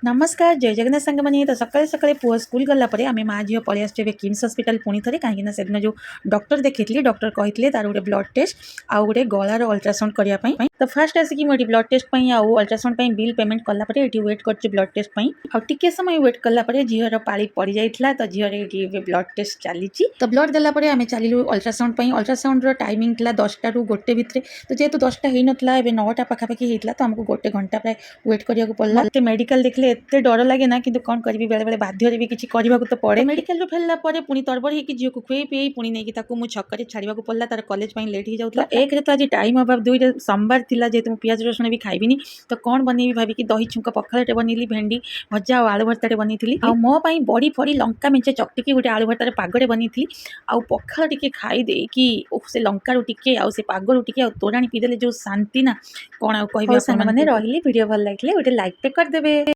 नमस्कार जय जगन्नाथ सांगमानी तो सकाळे सकाळे पुआ स्कूल गला परे आमे माँ झील पलि आसचे किम्स हॉस्पिटल पुणी थे कहीं से जो डॉक्टर देखी डॉक्टर कहते तार गोटे ब्लड टेस्ट आउ गोटे गलार अल्ट्रासाउंड करने तो फास्ट आसिक मुझे ब्लड टेस्ट आउ अल्ट्रासाउंड बिल पेमेंट कलापर ये वेट कर ब्लड टेस्ट आउ टिके समय वेट कलापर झीर पाली पड़ जाता तो झीर ये ब्लड टेस्ट चली तो ब्लड देलापर आम चलू अल्ट्रासाउंड अल्ट्रासाउंड टाइमिंग 10टा रू गोटे भितर तो जेहेतु 10टा हो नाला 9टा पाखापाखि होता तो आमको गोटे घंटा प्राय वेट करा पड़ा मेडिकल देखले एते डर लगे ना कि कौन करी बेले बेले बाध्य भी किसी करने तो पड़े मेडिकल रू फेरला पुणी तरबर होगी झील को खुए पी पुणी नहीं मुझे छक छाड़ा पड़ा तार कॉलेज लेट हो जाता एक तो आज टाइम अभाव दुईटे सोमवार था जेहतु मुझे पियाज रसुण भी खाइबिनी तो कौन बनैबी भाविकी दही छुंक पखाड़े बनैली भेंडी भजा और आलू भर्ता बनी मो बड़ी फड़ी लंका मेचे चकटिकी गोटे आलू भर्तार पागड़े बनी आउ पखाड़ टिके खाई देकी से लंकार टिके आउ से पागरू टिके तोराणी पीदेले जो शांति ना कौन आउ कहबी। मैंने रही वीडियो भल लगे गोटे लाइक करदेवे।